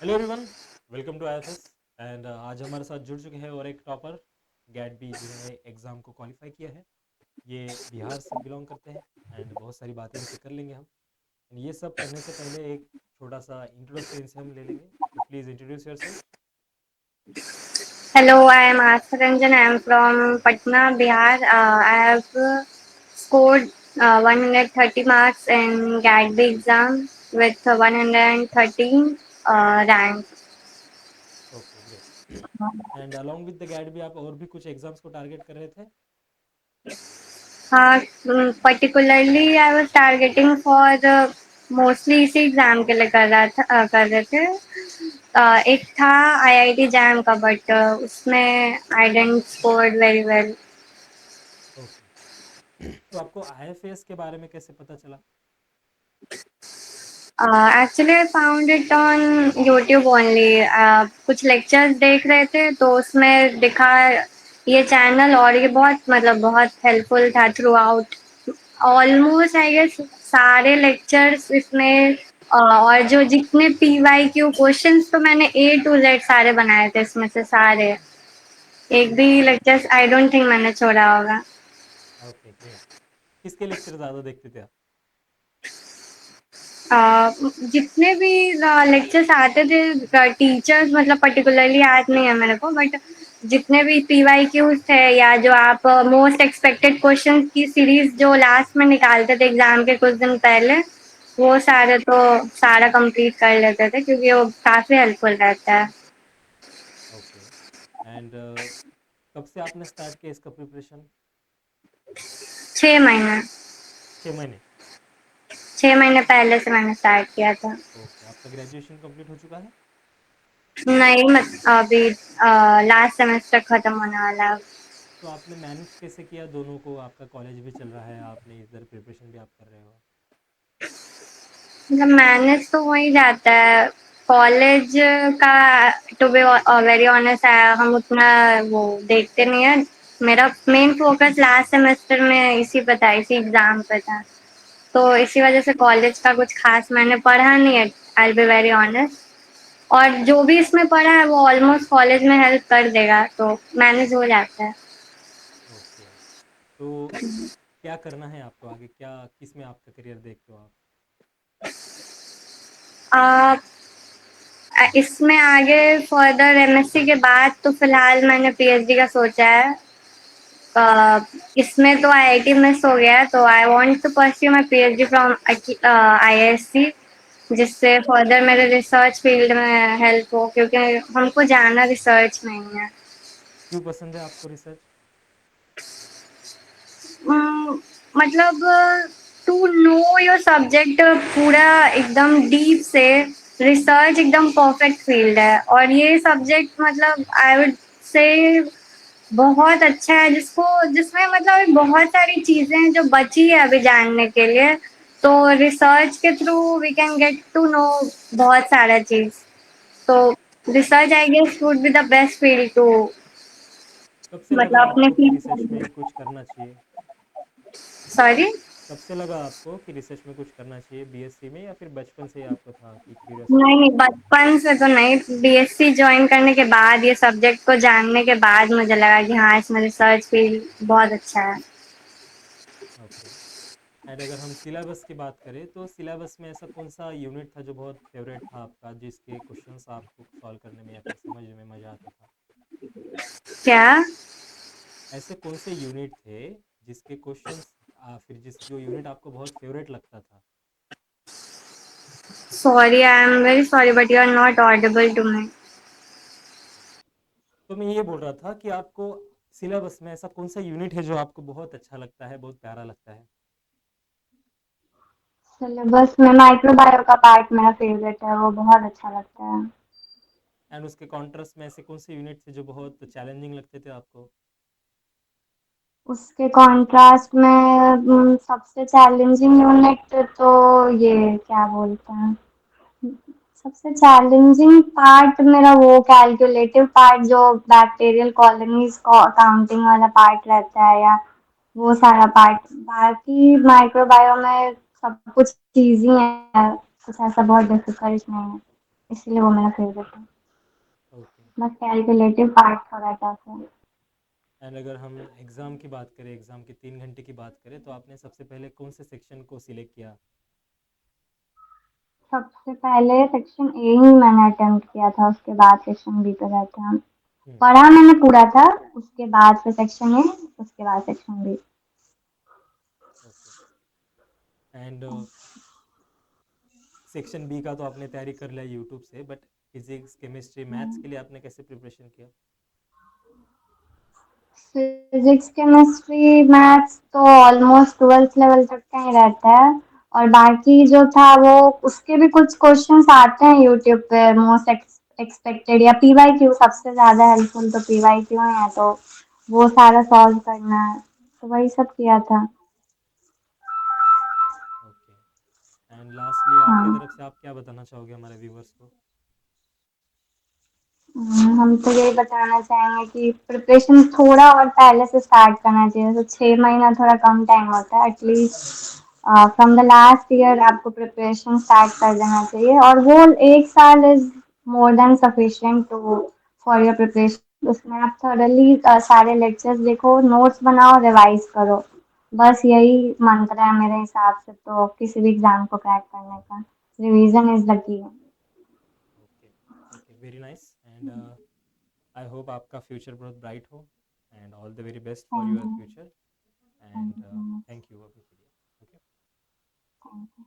Hello everyone, welcome to IFS. And आज हमारे साथ जुड़ चुके हैं और एक टॉपर गैट बी जिन्होंने एग्ज़ाम को क्वालिफाई किया है। ये बिहार से बिलोंग करते हैं एंड बहुत सारी बातें इनसे कर लेंगे हम। एंड ये सब करने से पहले एक छोटा सा इंट्रोडक्शन इनसे हम ले लेंगे। तो please introduce yourself. Hello, I am Asa Ranjan. I am from Patna, Bihar. I have scored 130 marks in GATB exam with 113 rank. Okay, great. And along with the GAT B आप और भी कुछ exams को target कर रहे थे? हाँ, particularly I was targeting for the mostly इसी एग्जाम के लिए कर रहे थे। एक था IIT जैम का बट उसमें I didn't score very well. Okay. तो आपको आईएफएस के बारे में कैसे पता चला? Actually I found it on YouTube only. कुछ लेक्चर्स देख रहे थे तो उसमें दिखा ये चैनल, और ये बहुत हेल्पफुल था throughout. Almost I guess सारे लेक्चर्स इसमें और जो जितने PYQ क्वेश्चंस तो मैंने A to Z सारे बनाए थे इसमें से सारे। एक भी लेक्चर्स आई डोंट थिंक मैंने छोड़ा होगा। Okay, great. किसके लेक्चर ज़्यादा देखते थे आप? जितने भी लेक्चर्स आते थे टीचर्स, मतलब पर्टिकुलरली याद नहीं है मेरे को, बट जितने भी PYQs थे या जो आप मोस्ट एक्सपेक्टेड क्वेश्चंस की सीरीज जो लास्ट में निकालते थे एग्जाम के कुछ दिन पहले, वो सारे तो सारा कंप्लीट कर लेते थे क्योंकि वो काफ़ी हेल्पफुल रहता है। ओके। एंड कब से आपने स्टार्ट किया इसका प्रिपरेशन? 6 महीने। 6 महीने। 6 महीने पहले से मैंने स्टार्ट किया था। ओके, आपका ग्रेजुएशन कंप्लीट हो चुका है? नहीं, मत अभी लास्ट सेमेस्टर खत्म होने वाला है। तो आपने मैनेज कैसे किया दोनों को? आपका कॉलेज भी चल रहा है, आपने इधर प्रिपरेशन भी आप कर रहे हो। मतलब मैनेज तो हो ही जाता है। कॉलेज का टू बी वेरी ऑनेस्ट हम उतना वो देखते नहीं है। मेरा मेन फोकस लास्ट सेमेस्टर में इसी पे था, इसी एग्जाम पे था। तो इसी वजह से कॉलेज का कुछ खास मैंने पढ़ा नहीं है, आई बी वेरी ऑनेस्ट। और जो भी इसमें पढ़ा है वो ऑलमोस्ट कॉलेज में हेल्प कर देगा, तो मैनेज हो जाता है। ओके। तो क्या करना है आपको आगे? क्या किस में आपका करियर देखते हो आप? आ, इसमें आगे फर्दर MSc के बाद तो फिलहाल मैंने PhD का सोचा है। इसमें तो IIT मिस हो गया, तो I want to pursue my PhD from IISc, जिससे फर्दर मेरे रिसर्च फील्ड में हेल्प हो, क्योंकि हमको जाना रिसर्च में ही है। क्यों पसंद है आपको रिसर्च? मतलब टू नो योर सब्जेक्ट पूरा एकदम डीप से, रिसर्च एकदम परफेक्ट फील्ड है, और ये सब्जेक्ट मतलब आई वुड से बहुत अच्छा है, जिसको जिसमें मतलब बहुत सारी चीजें हैं जो बची है अभी जानने के लिए। तो रिसर्च के through we can get to know बहुत सारा चीज। तो research I guess would be the best field to, कब से लगा मतलब अपने आपको कि रिसर्च फील्ड। में कुछ करना चाहिए? सॉरी। कब से लगा आपको कि रिसर्च में कुछ करना चाहिए? बीएससी में या फिर बचपन से ही आपको था कि क्यूरियोसिटी नहीं, थी? बचपन से तो नहीं। BSc ज्वाइन करने के बाद, ये सब्जेक्ट को जानने के बाद मुझे लगा कि हाँ, इसमें रिसर्च फील्ड बहुत अच्छा है। ओके। एंड अगर हम सिलेबस की बात करें तो सिलेबस में ऐसा कौन सा यूनिट था जो बहुत फेवरेट था आपका, जिसके क्वेश्चंस आपको सॉल्व करने में या फिर समझने में मज़ा आता था? क्या? ऐसे कौन से यूनिट थे जिसके क्वेश्चंस फिर जिस जो यूनिट आपको बहुत फेवरेट लगता था? Sorry, I am very sorry but you are not audible to me. तो मैं ये बोल रहा था कि आपको सिलेबस में ऐसा कौन सा यूनिट है जो आपको बहुत अच्छा लगता है, बहुत प्यारा लगता है? सिलेबस में माइक्रोबायो का पार्ट मेरा फेवरेट है, वो बहुत अच्छा लगता है। एंड उसके कॉन्ट्रास्ट में ऐसे कौन से यूनिट थे जो बहुत चैलेंजिंग लगते थे आपको? उसके कॉन्ट्रास्ट में सबसे चैलेंजिंग यूनिट तो ये क्या बोलते हैं, सबसे चैलेंजिंग पार्ट मेरा वो कैलकुलेटिव पार्ट, जो बैक्टीरियल कॉलोनीज को काउंटिंग वाला पार्ट रहता है, या वो सारा पार्ट। बाकी माइक्रोबायो में सब कुछ इजी है, कुछ ऐसा बहुत डिफिकल्ट नहीं है। इसलिए वो मेरा फेवरेट है। ओके। बस कैलकुलेटिव पार्ट थोड़ा टफ है। एंड अगर हम एग्ज़ाम की बात करें, एग्ज़ाम के 3 घंटे की बात करें, तो आपने सबसे पहले कौन से सेक्शन को सिलेक्ट किया? सबसे पहले सेक्शन ए ही मैंने अटेम्प्ट किया था, उसके बाद सेक्शन बी पे गए थे हम। हम्म। पढ़ा मैंने पूरा था, उसके बाद फिर सेक्शन ए, उसके बाद section B. Okay. And section B का तो आपने तैयारी कर लिया यूट्यूब से, बट फिजिक्स, केमिस्ट्री, मैथ्स के लिए आपने कैसे प्रिपरेशन किया? फिजिक्स, केमिस्ट्री, मैथ्स तो ऑलमोस्ट 12th लेवल तक का ही रहता है। और बाकी जो था वो उसके भी कुछ क्वेश्चंस आते हैं यूट्यूब पे, मोस्ट एक्सपेक्टेड या पीवाईक्यू, सबसे ज्यादा हेल्पफुल तो पीवाईक्यू है, तो वो सारा सॉल्व करना है, तो वही सब किया था। ओके। एंड लास्टली आपकी हाँ। तरफ से आप क्या बताना चाहोगे हमारे व्यूवर्स को? हम तो यही बताना चाहेंगे कि प्रिपरेशन थोड़ा और पहले से स्टार्ट करना चाहिए, तो 6 महीना थोड़ा कम टाइम होता है, at least from the last year आपको प्रिपरेशन स्टार्ट कर देना चाहिए, और वो 1 साल is more than sufficient to for your preparation. उसमें आप थॉरली सारे लेक्चर्स देखो, नोट्स बनाओ, रिवाइज करो, बस यही मंत्र है मेरे हिसाब से तो किसी भी एग्जाम को क्रैक करने का। Revision is the key. Okay. Okay, very nice. And I hope आपका फ्यूचर बहुत ब्राइट हो, and all the very best for thank your you. Future. Thank and you so much. Thank you अभी के लिए। Okay. Thank you.